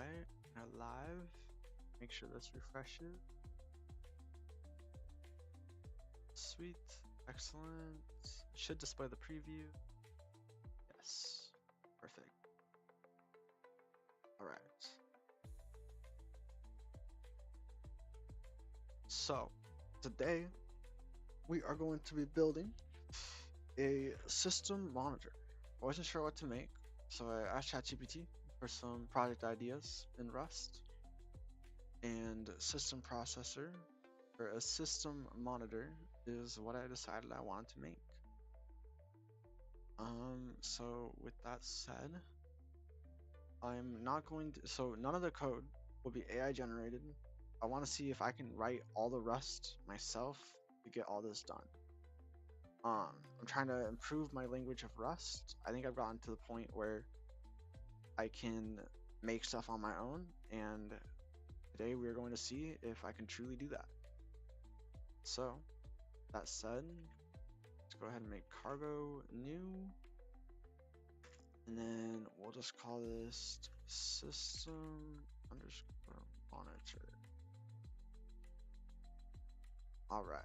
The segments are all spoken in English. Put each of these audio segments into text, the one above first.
Alright, now live. Make sure this refreshes. Sweet, excellent. Should display the preview. Yes, perfect. Alright. So, today we are going to be building a system monitor. I wasn't sure what to make, so I asked ChatGPT for some project ideas in Rust. And system processor or a system monitor is what I decided I wanted to make. So with that said, I'm not going to, so none of the code will be AI generated. I want to see if I can write all the Rust myself to get all this done. I'm trying to improve my language of Rust. I think I've gotten to the point where I can make stuff on my own, and today we're going to see if I can truly do that. So that said, let's go ahead and make cargo new, and then we'll just call this system underscore monitor. All right,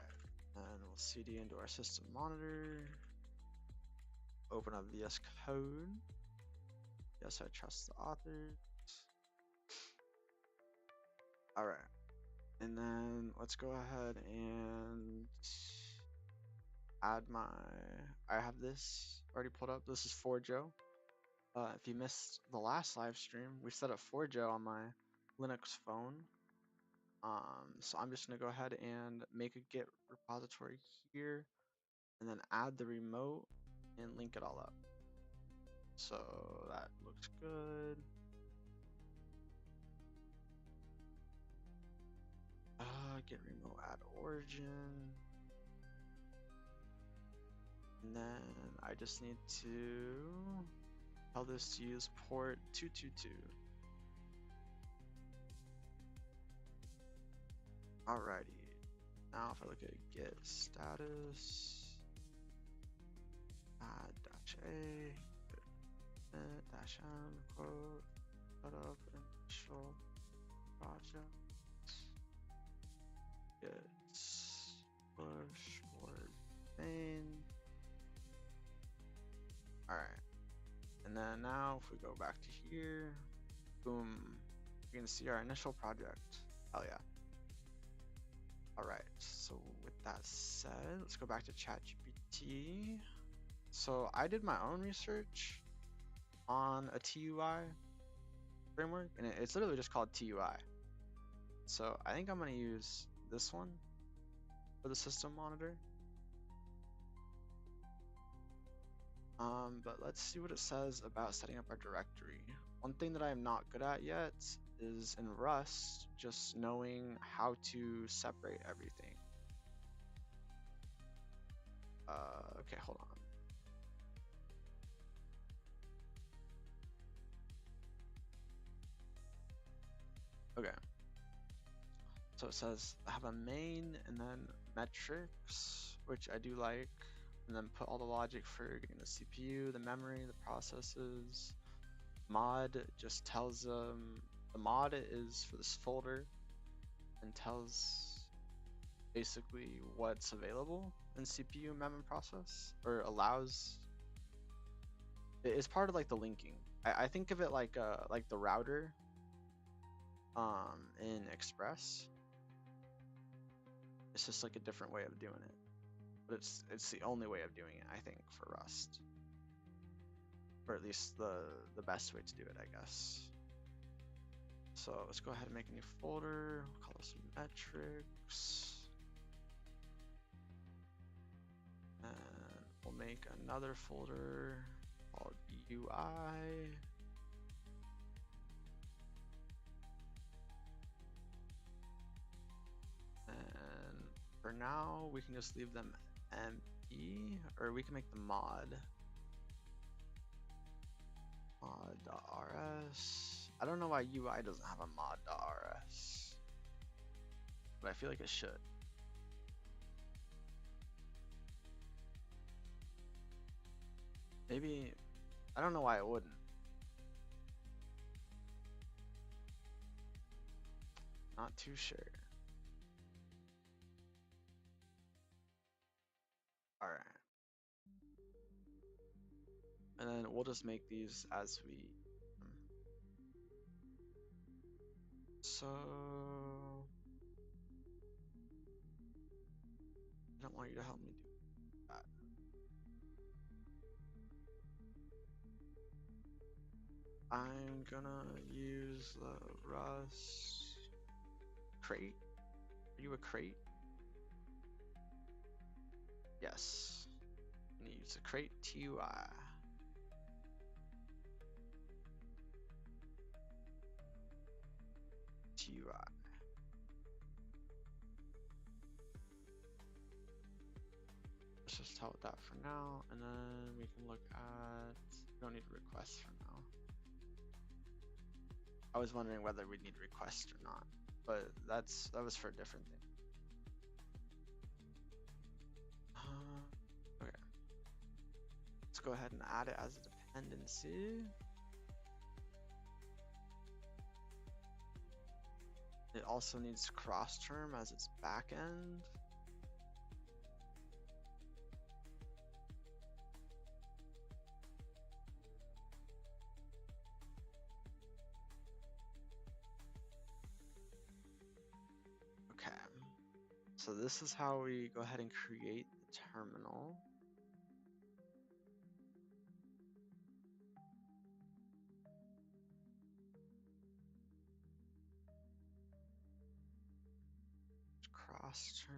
and we'll cd into our system monitor, open up VS Code. Yes, I trust the authors. All right, and then let's go ahead and add I have this already pulled up. This is ForJo. If you missed the last live stream, we set up ForJo on my Linux phone. So I'm just gonna go ahead and make a Git repository here, and then add the remote and link it all up. So that looks good. Git remote add origin. And then I just need to tell this to use port 222. Alrighty. Now if I look at git status, add -a, -m, quote, setup initial project, git push word main. Alright. And then now if we go back to here, boom, you can see our initial project. Hell yeah. Alright, so with that said, let's go back to ChatGPT. So I did my own research on a TUI framework, and it's literally just called TUI. So I think I'm going to use this one for the system monitor. But let's see what it says about setting up our directory. One thing that I am not good at yet is in Rust, just knowing how to separate everything. Okay, hold on. Okay. So it says have a main and then metrics, which I do like, and then put all the logic for getting the CPU, the memory, the processes. Mod just tells them the mod is for this folder and tells basically what's available in CPU, mem, and process, or allows. It's part of like the linking. I think of it like the router in Express. It's just like a different way of doing it, but it's the only way of doing it, I think, for Rust, or at least the best way to do it, I guess. So let's go ahead and make a new folder. We'll call this metrics, and we'll make another folder called UI. And for now, we can just leave them empty, or we can make the mod. Mod.rs. I don't know why UI doesn't have a mod.rs, but I feel like it should. Maybe, I don't know why it wouldn't. Not too sure. All right. And then we'll just make these as we. So I don't want you to help me do that. I'm gonna use the Rust crate. Are you a crate? Yes. I'm gonna use the crate TUI. TUI. Let's just tell it that for now, and then we can look at. We don't need requests for now. I was wondering whether we need requests or not, but that was for a different thing. Okay. Let's go ahead and add it as a dependency. It also needs cross term as its backend. Okay. So this is how we go ahead and create the terminal. Cross term.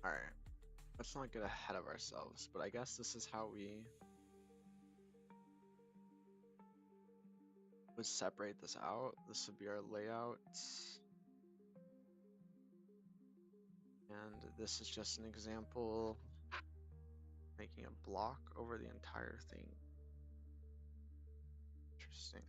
All right. Let's not get ahead of ourselves, but I guess this is how we would separate this out. This would be our layout. And this is just an example, making a block over the entire thing. Interesting.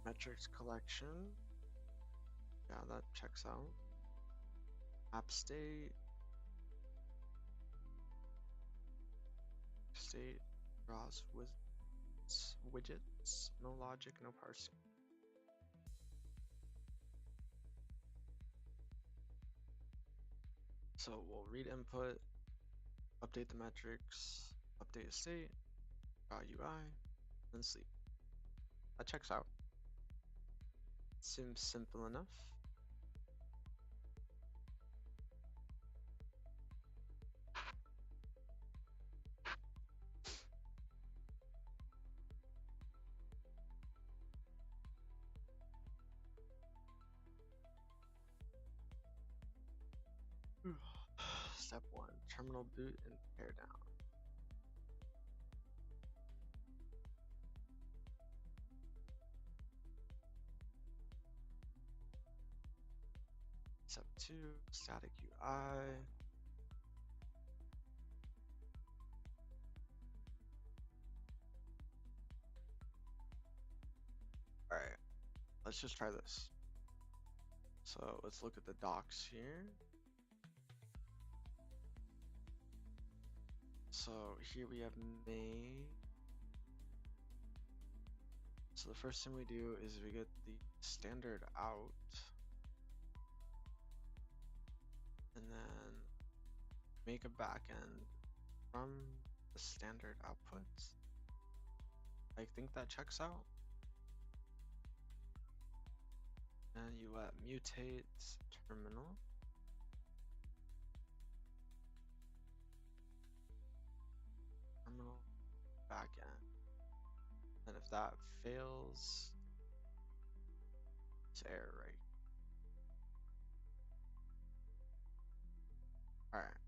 Metrics collection. Yeah, that checks out. App state. State draws widgets. No logic, no parsing. So we'll read input, update the metrics, update state, UI, and sleep. That checks out. Seems simple enough. Step 1, terminal boot and tear down. Step 2, static UI. All right, let's just try this. So let's look at the docs here. So here we have May. So the first thing we do is we get the standard out. And then make a backend from the standard outputs. I think that checks out. And you let mutate terminal. fails. It's error, right? All right.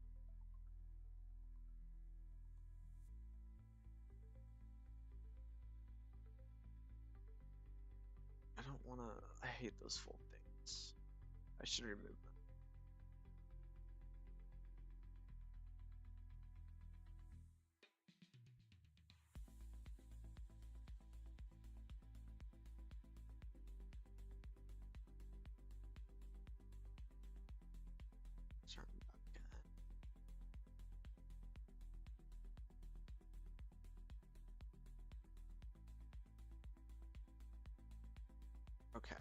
I don't want to. I hate those full things. I should remove them. Turn back again. Okay.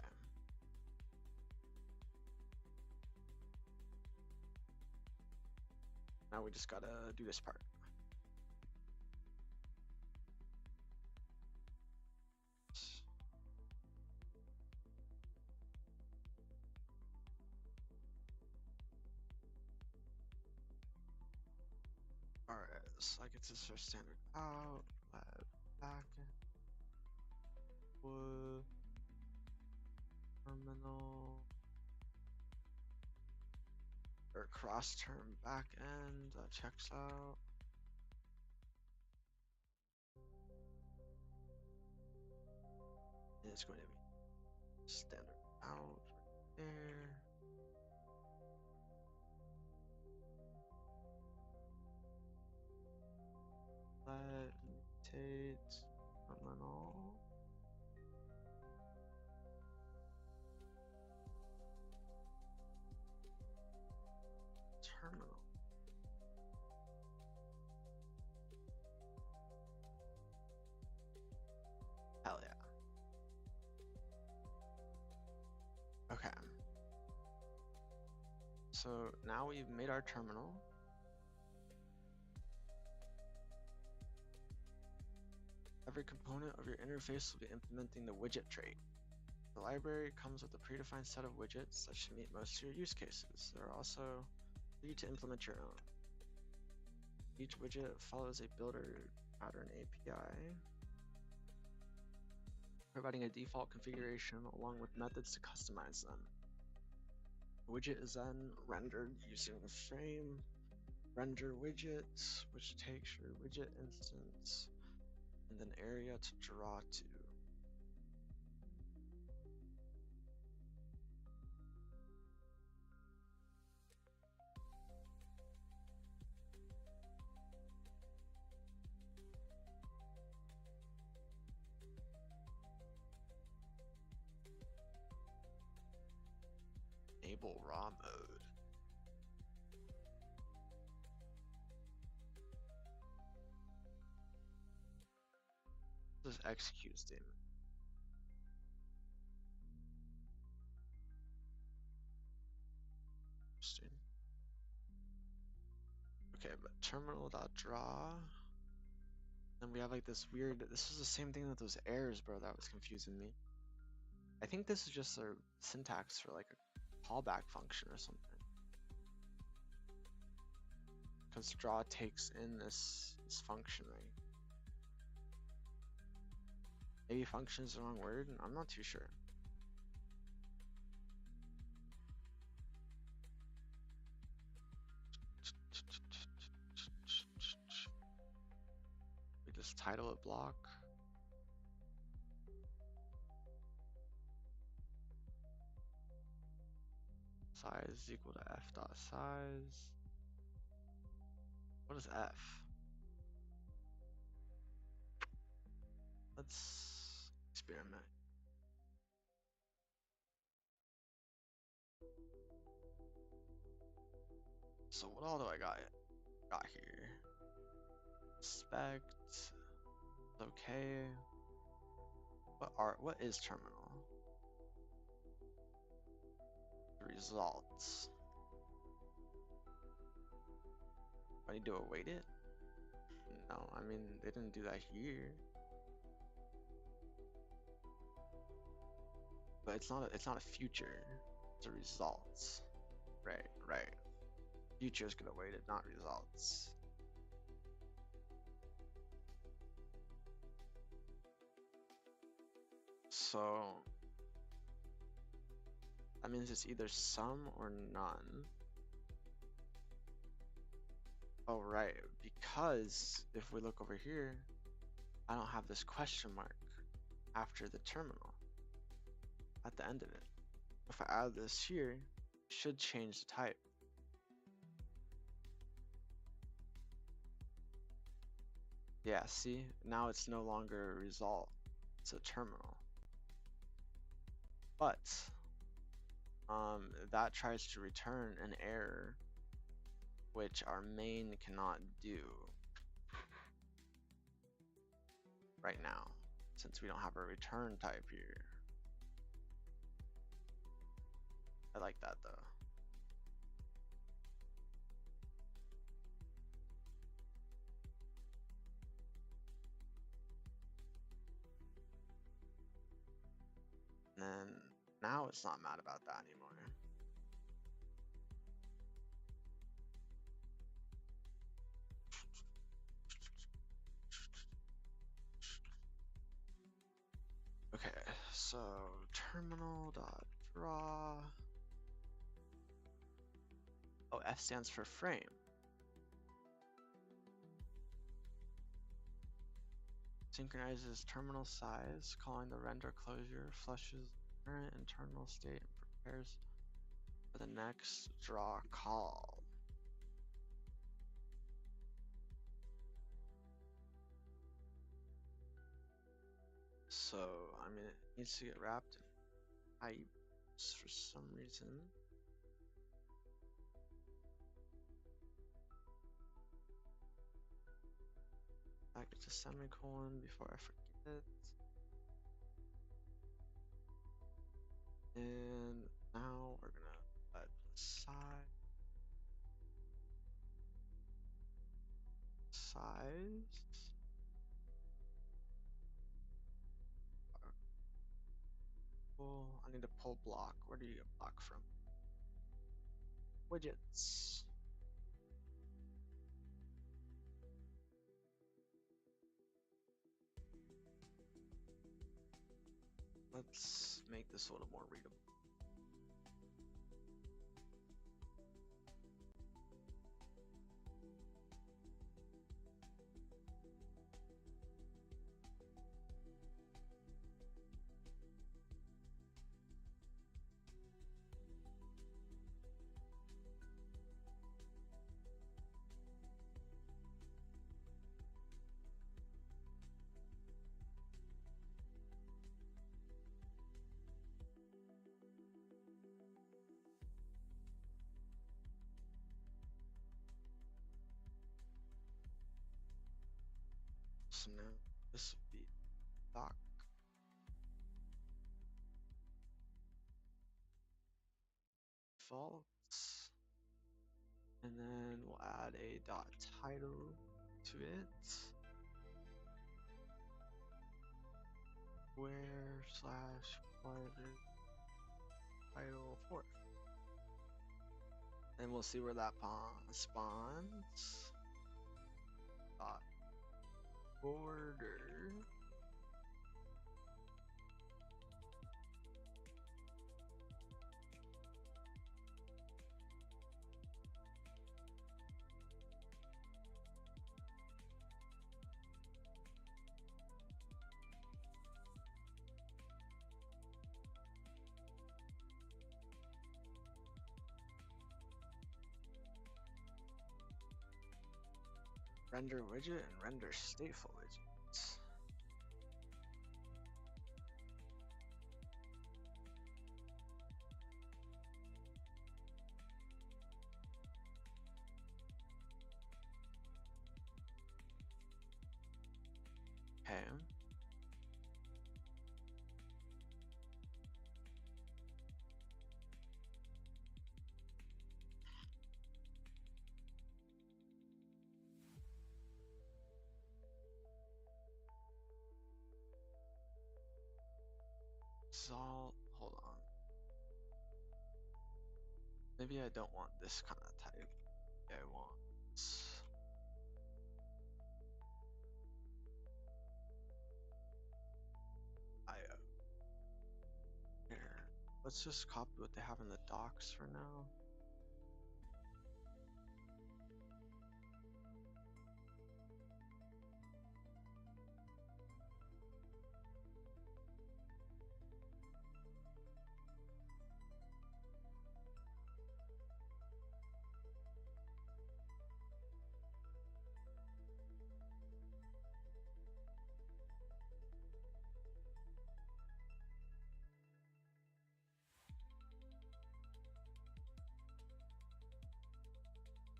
Now we just gotta do this part. Alright, so I get to search standard out, lab backend, wood, terminal, or cross term backend, that checks out. And it's going to be standard out right there. Let mutate terminal. Terminal. Hell yeah. Okay. So now we've made our terminal. Every component of your interface will be implementing the widget trait. The library comes with a predefined set of widgets that should meet most of your use cases. There are also for you to implement your own. Each widget follows a builder pattern API, providing a default configuration along with methods to customize them. The widget is then rendered using the frame render widget, which takes your widget instance and an area to draw to. Enable raw mode. This execute statement. Interesting. Okay, but terminal.draw. Then we have like this weird, this is the same thing with those errors, bro, that was confusing me. I think this is just a syntax for like a callback function or something. Because draw takes in this function, right? Maybe function is the wrong word, I'm not too sure. We just title it block. Size is equal to f dot size. What is f? Let's experiment. So what all do I got here? Spect. Okay. What is terminal? Results. Do I need to await it? No, I mean they didn't do that here. But it's not a future. It's a results. Right. Future is gonna await it, not results. So that means it's either some or none. Oh, right, because if we look over here, I don't have this question mark after the terminal at the end of it. If I add this here, it should change the type. Yeah, see, now it's no longer a result, it's a terminal. But that tries to return an error, which our main cannot do right now, since we don't have a return type here. I like that though. And then now it's not mad about that anymore. Okay, so terminal dot draw. Oh, F stands for frame. Synchronizes terminal size, calling the render closure, flushes current internal state, and prepares for the next draw call. So, I mean, it needs to get wrapped in pipes for some reason. Back to semicolon before I forget. And now we're gonna add size. I need to pull block. Where do you get block from? Widgets. Let's make this a little more readable. So now this would be doc. Defaults. And then we'll add a dot title to it. Where slash private title 4. And we'll see where that spawns. Dot border. Render widget and render stateful widgets. Okay. Hold on. Maybe I don't want this kind of type. I want IO. let's just copy what they have in the docs for now.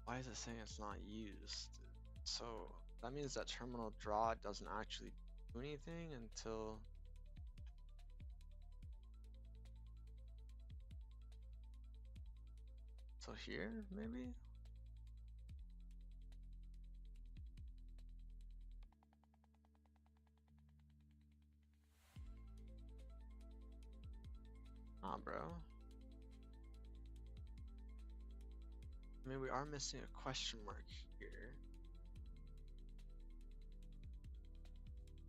Why is it saying it's not used? So that means that terminal draw doesn't actually do anything until here, maybe? Nah, bro. I mean, we are missing a question mark here.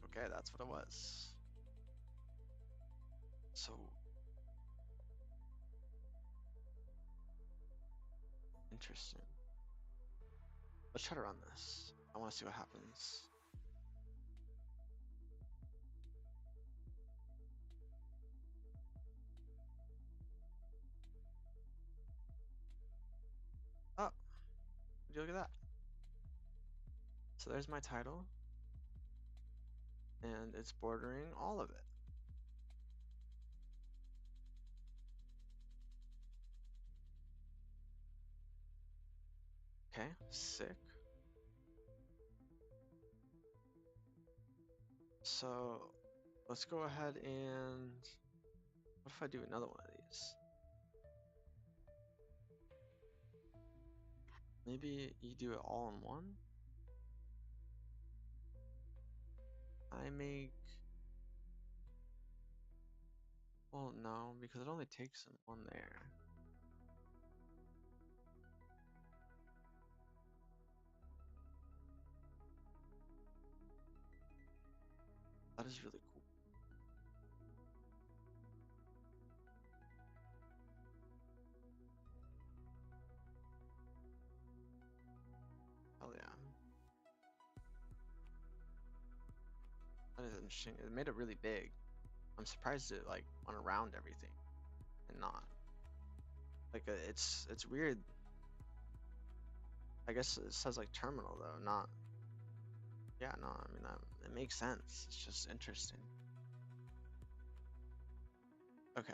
Okay, that's what it was. So interesting. Let's try to run this. I want to see what happens. Oh, would you look at that? So there's my title, and it's bordering all of it. Okay, sick. So let's go ahead and what if I do another one of these? Maybe you do it all in one. I make, well, no, because it only takes in one there. That is really cool. Hell yeah. That is interesting. It made it really big. I'm surprised it like went around everything and not. Like it's weird. I guess it says like terminal though, not. Yeah, no, I mean it makes sense. It's just interesting. Okay.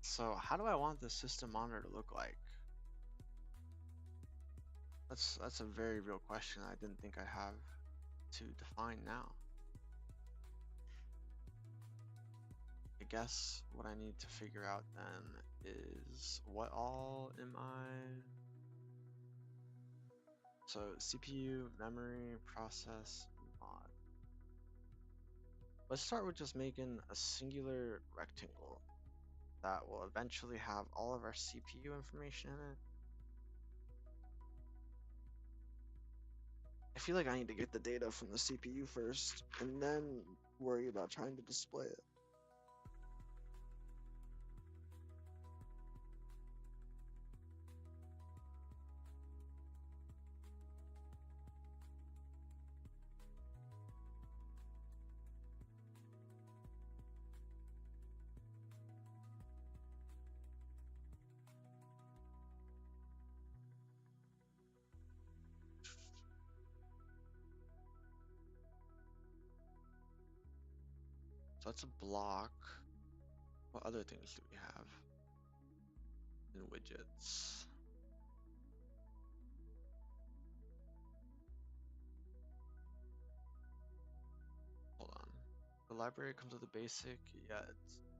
So how do I want the system monitor to look like? That's a very real question I didn't think I'd have to define now. I guess what I need to figure out then is what all am I? So CPU, memory, process, mod. Let's start with just making a singular rectangle that will eventually have all of our CPU information in it. I feel like I need to get the data from the CPU first and then worry about trying to display it. So that's a block. What other things do we have in widgets? Hold on. The library comes with a basic, yet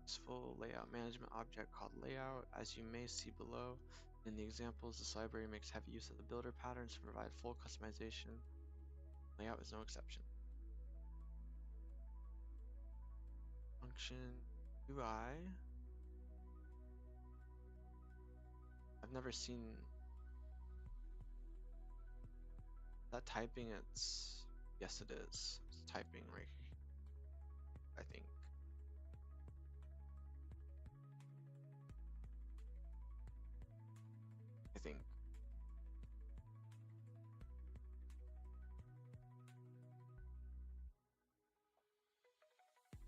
useful layout management object called layout. As you may see below, in the examples, this library makes heavy use of the builder patterns to provide full customization. Layout is no exception. Function UI. I've never seen that typing. It's, yes it is. It's typing right here, I think. think.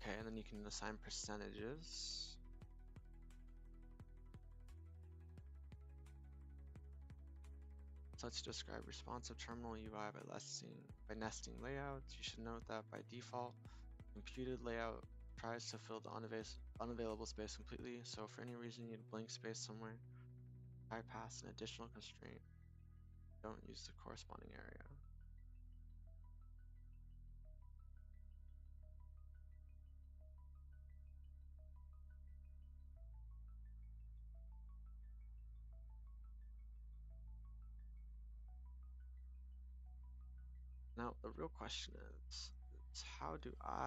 Okay, and then you can assign percentages. So let's describe responsive terminal UI by nesting layouts. You should note that by default, computed layout tries to fill the unavailable space completely. So for any reason you need a blank space somewhere, bypass an additional constraint. Don't use the corresponding area. Now the real question is how do I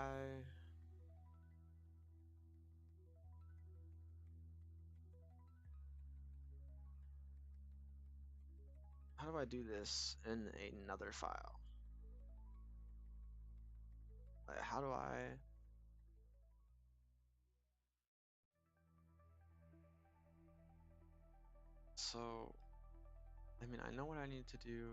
do this in another file? Like, how do I so I mean, I know what I need to do.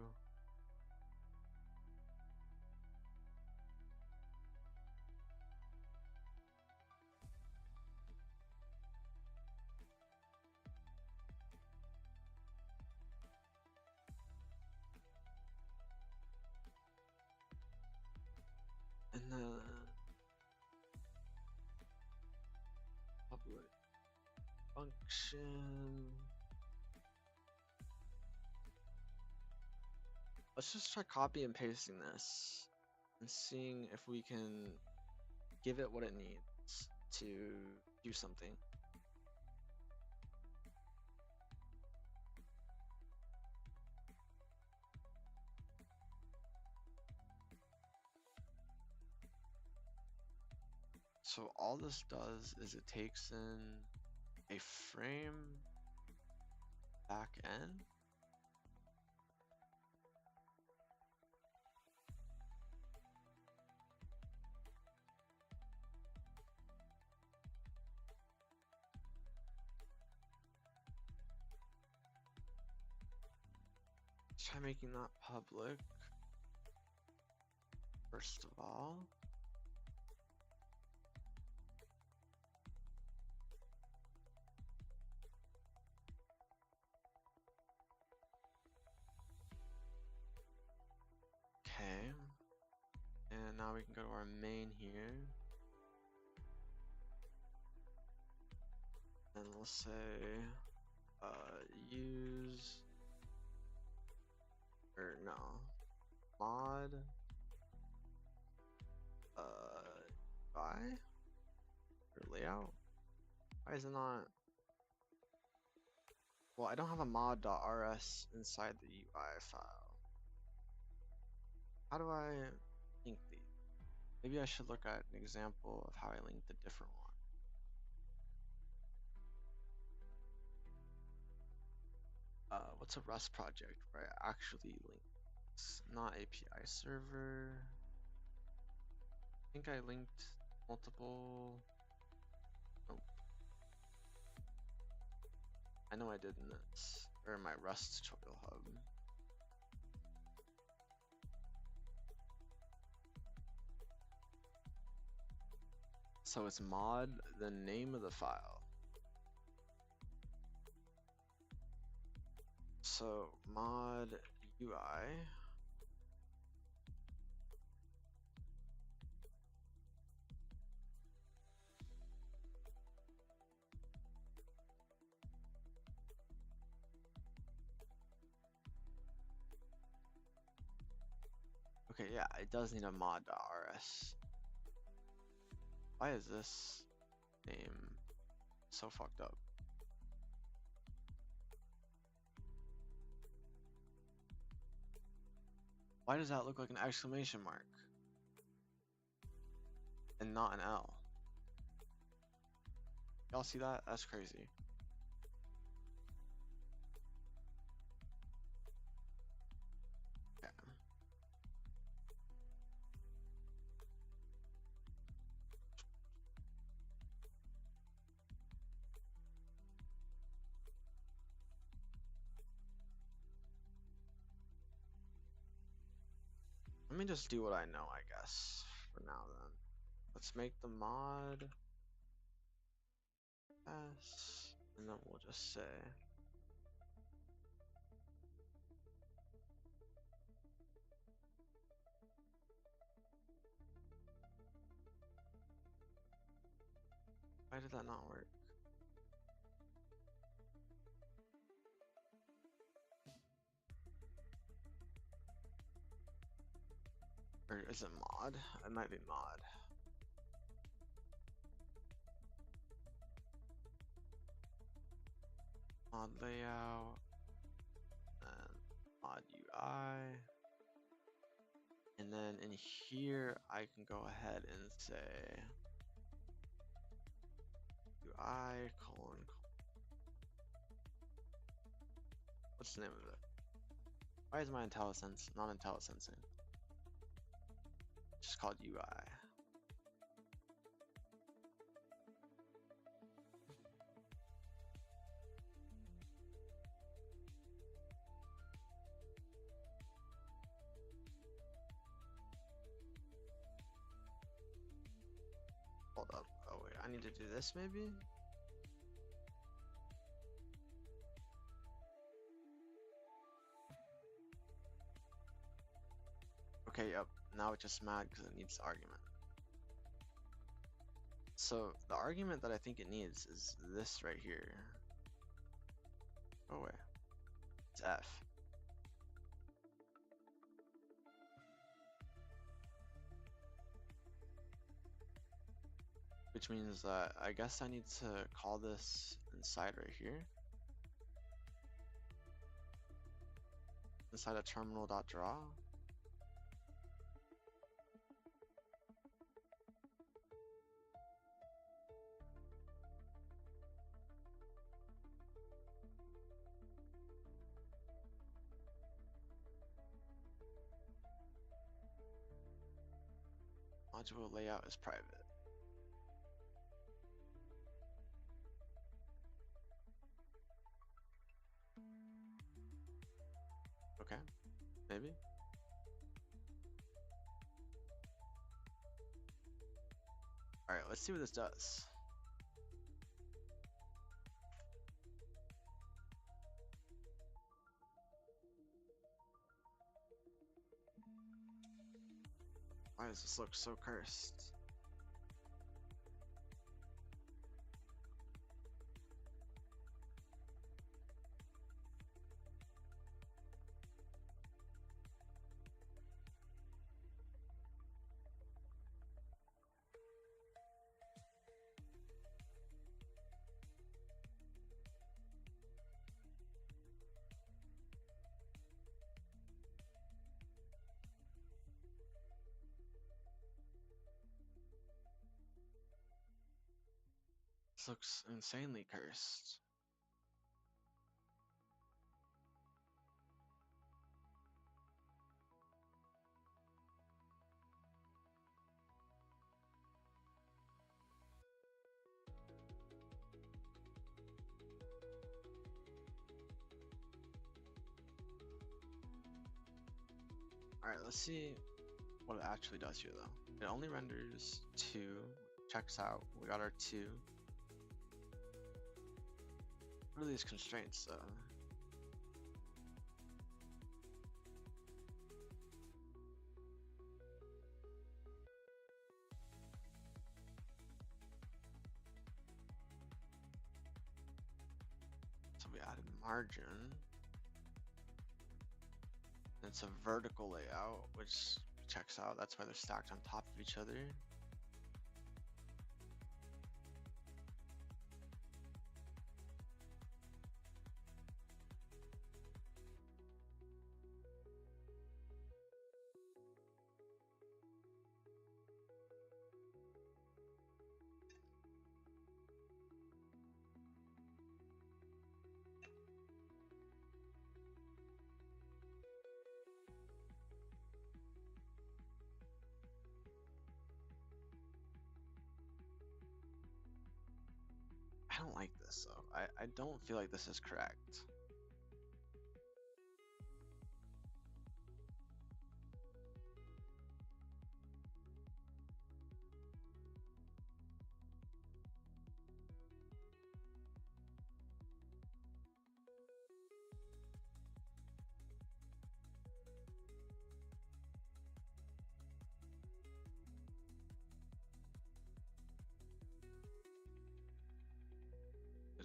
In the public function, let's just try copy and pasting this and seeing if we can give it what it needs to do something. So all this does is it takes in a frame back end. Let's try making that public first of all. Okay, and now we can go to our main here, and we'll say use or no mod UI or layout. Why is it not? Well, I don't have a mod.rs inside the UI file. How do I link these? Maybe I should look at an example of how I link the different one. What's a Rust project where I actually link? It's not API server. I think I linked multiple. Nope. I know I did in this, or in my Rust tutorial hub. So it's mod, the name of the file. So mod UI. Okay, yeah, it does need a mod.rs. Why is this name so fucked up? Why does that look like an exclamation mark and not an L? Y'all see that? That's crazy. Yeah. me just do what I know, I guess, for now then. Let's make the mod S, and then we'll just say why did that not work? Or is it mod? It might be mod. Mod layout and mod UI. And then in here, I can go ahead and say UI : what's the name of it? Why is my IntelliSense not IntelliSensing? Just called UI. Hold up. Oh wait, I need to do this maybe? Okay, yep. Now it's just mad because it needs argument. So the argument that I think it needs is this right here. Oh wait. It's F. Which means that I guess I need to call this inside right here. Inside a terminal.draw. Module layout is private. Okay, maybe. All right, let's see what this does. Why does this look so cursed? This looks insanely cursed. All right, let's see what it actually does here though. It only renders 2, checks out, we got our 2. What are these constraints though? So we added margin. It's a vertical layout, which checks out. That's why they're stacked on top of each other. I don't like this though. I don't feel like this is correct.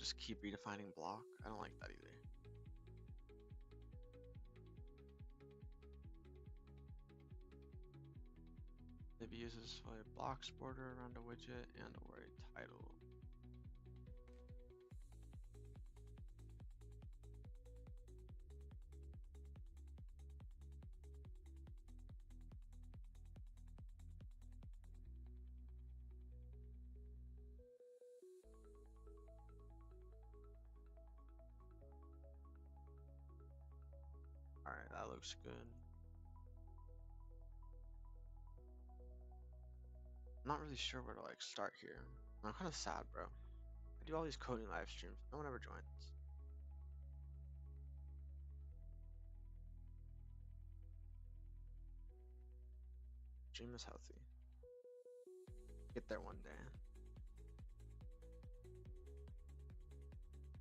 just keep redefining block. I don't like that either. Maybe uses a blocks border around a widget and or a title. Alright, that looks good. I'm not really sure where to like start here. I'm kind of sad, bro. I do all these coding live streams. No one ever joins. Dream is healthy. Get there one day.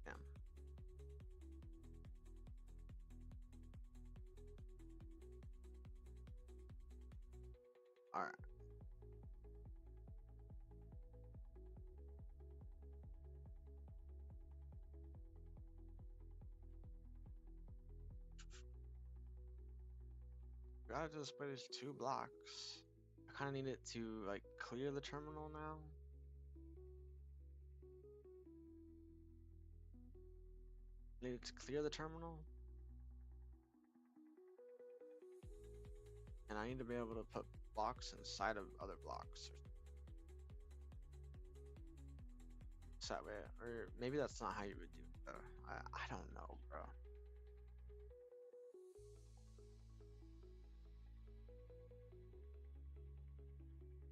Damn. Alright. Gotta display these 2 blocks. I kind of need it to like clear the terminal now. Need it to clear the terminal. And I need to be able to put blocks inside of other blocks. So that way, or maybe that's not how you would do it though. I don't know, bro.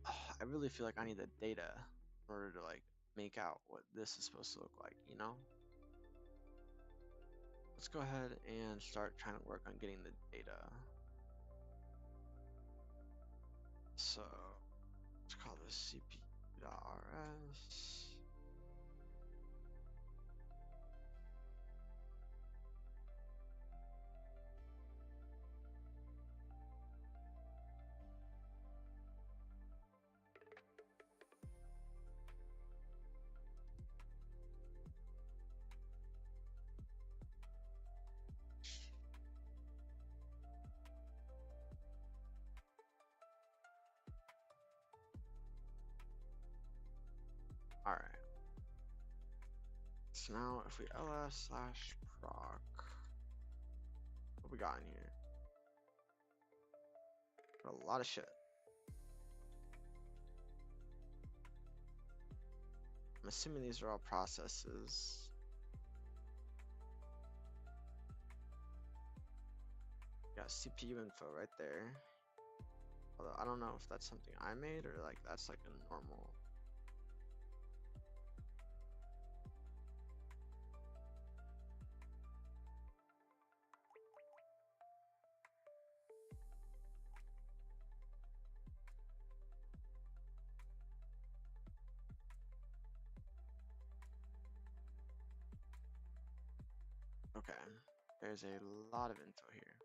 I really feel like I need the data in order to like make out what this is supposed to look like, you know? Let's go ahead and start trying to work on getting the data. So let's call this cpu.rs. All right. So now if we ls/proc, what we got in here? Got a lot of shit. I'm assuming these are all processes. Got CPU info right there. Although I don't know if that's something I made or like that's like a normal. Okay, there's a lot of info here.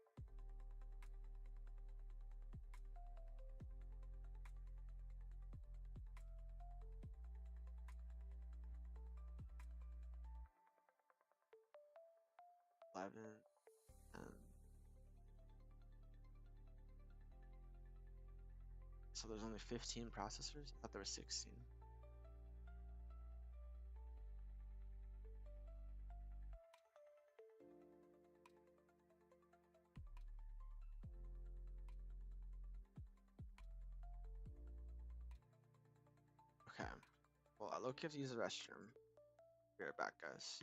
So there's only 15 processors? I thought there were 16. Okay. Well, I low-key have to use the restroom. Be right back, guys.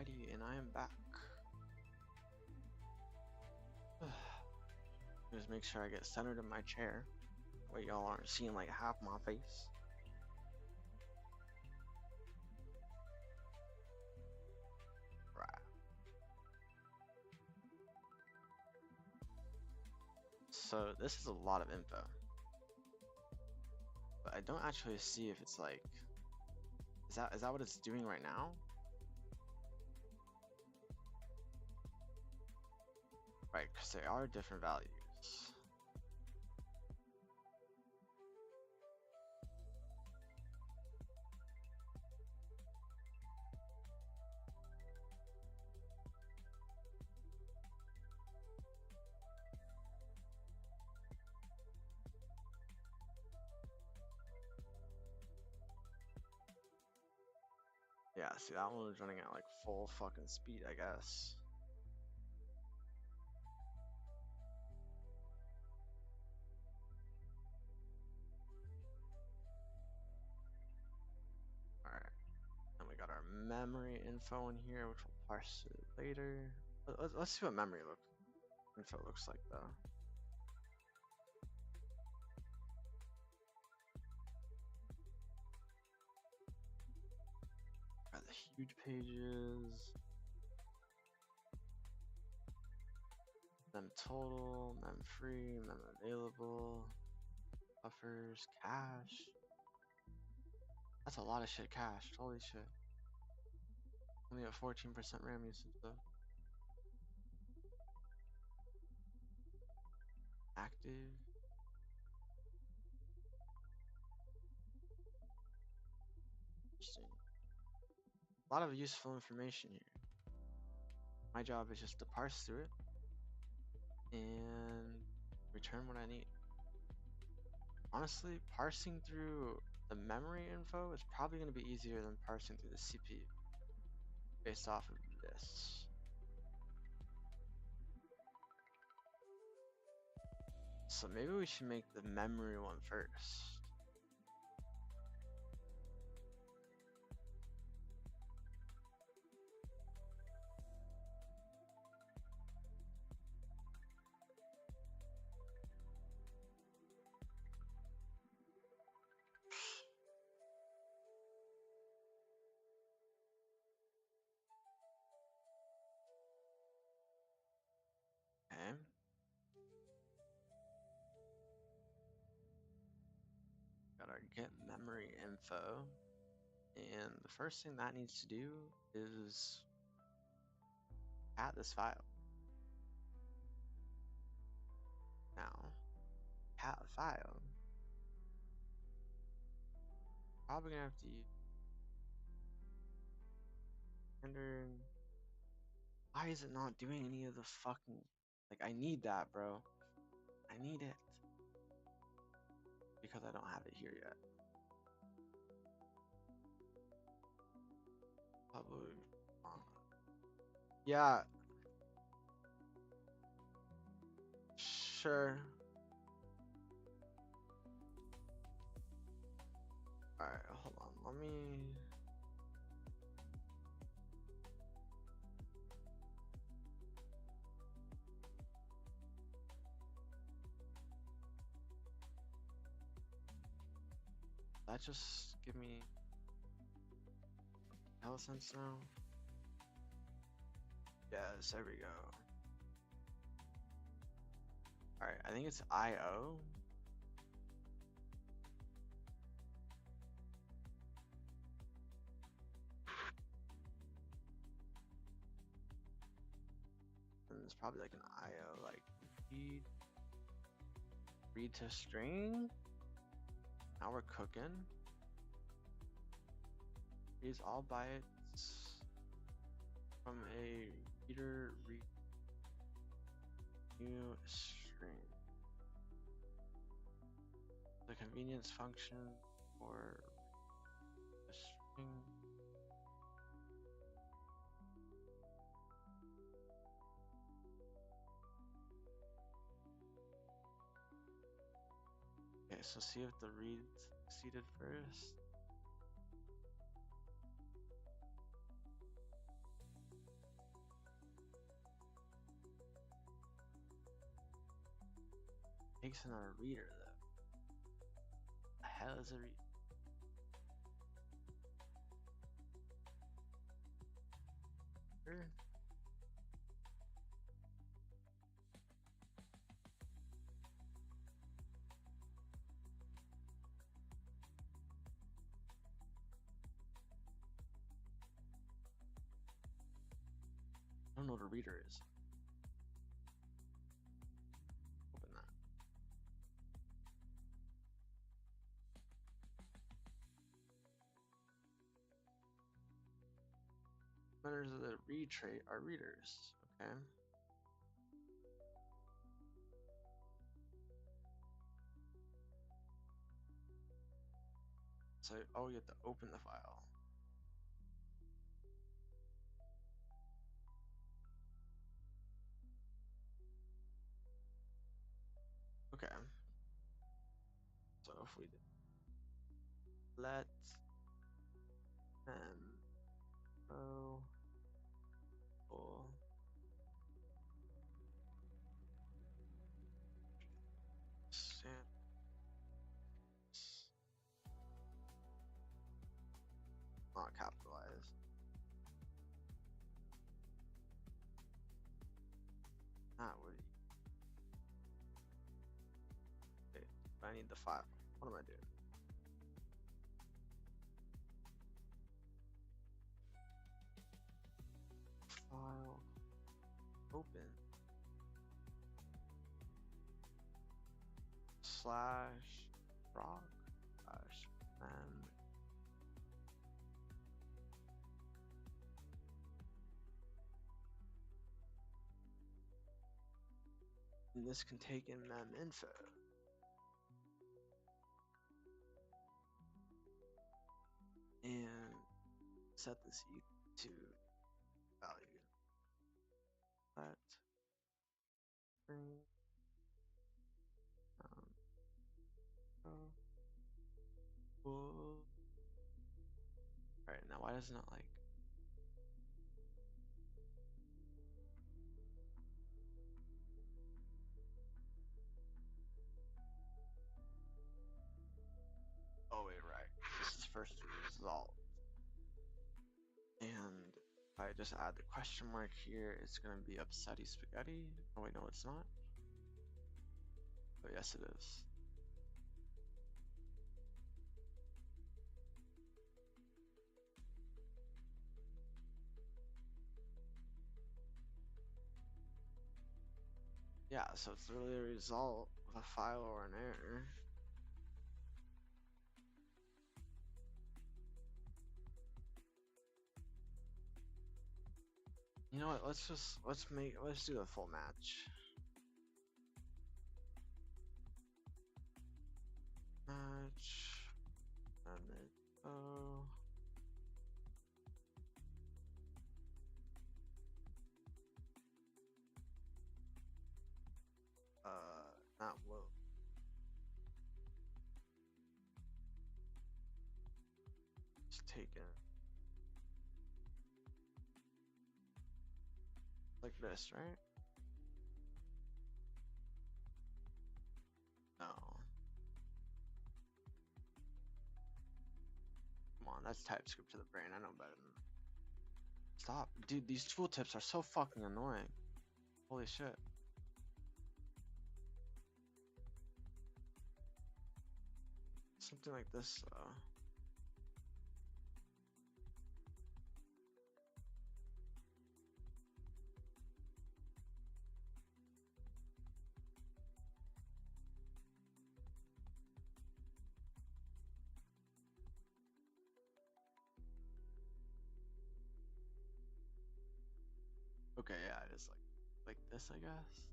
Alrighty, and I am back. Just make sure I get centered in my chair. Wait, y'all aren't seeing like half my face. Right. So this is a lot of info, but I don't actually see if it's like, is that what it's doing right now? Right, because there are different values. Yeah, see that one was running at like full fucking speed, I guess. Alright, and we got our memory info in here, which we'll parse it later. Let's see what memory info looks like though. Got the huge pages. Mem total, mem free, mem available, buffers, cache. That's a lot of shit cached. Holy shit. Only at 14% RAM usage though. Active. Interesting. A lot of useful information here. My job is just to parse through it and return what I need. Honestly, parsing through the memory info is probably going to be easier than parsing through the CPU based off of this. So maybe we should make the memory one first. Okay. Got our get memory info. And the first thing that needs to do is add this file. Now, cat file. Probably gonna have to use standard. Why is it not doing any of the fucking, like, I need that, bro. I need it. Because I don't have it here yet. Probably. Yeah. Sure. Alright, hold on. Let me. That just give me sense now. Yes, there we go. Alright, I think it's IO. And it's probably like an IO, like read to string. Now we're cooking. Reads all bytes from a reader read new string. The convenience function for a string. Okay, so see if the read succeeded first. makes another reader though? The hell is a reader? I don't know what a reader is. Open that. Members of the read trait are readers. Okay. So, oh, you have to open the file. Okay. So if we let oh full not capitalized. That would. Okay, I need the file. What am I doing? File open slash rock slash and this can take in mem info. And set this to value. Let bring full. All right, now why does it not like? Oh wait, right. This is first result. And if I just add the question mark here, it's gonna be upsetty spaghetti. Oh wait, no, it's not. Oh yes, it is. Yeah, so it's literally a result of a file or an error. You know what? Let's do a full match. Match and then not will. Just take it like this, right? No. Come on, that's TypeScript to the brain. I know better than that. Stop. Dude, these tooltips are so fucking annoying. Holy shit. Something like this, okay, yeah, it is like this, I guess.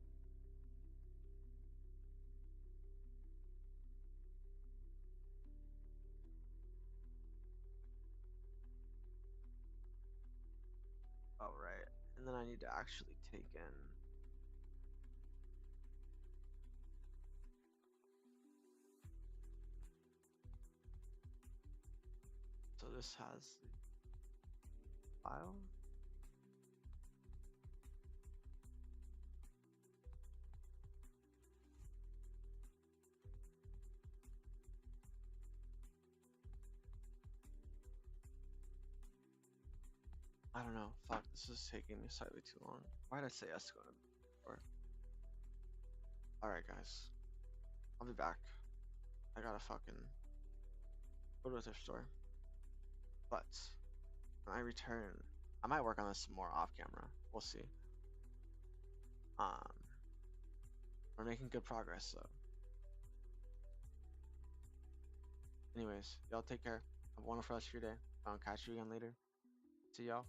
Oh, right. And then I need to actually take in. So this has the file. I don't know. Fuck, this is taking me slightly too long. Why did I say yes to go to the store? Alright, guys. I'll be back. I gotta fucking go to a thrift store. But when I return, I might work on this some more off camera. We'll see. Um, we're making good progress, so. Anyways, y'all take care. Have a wonderful rest of your day. I'll catch you again later. See y'all.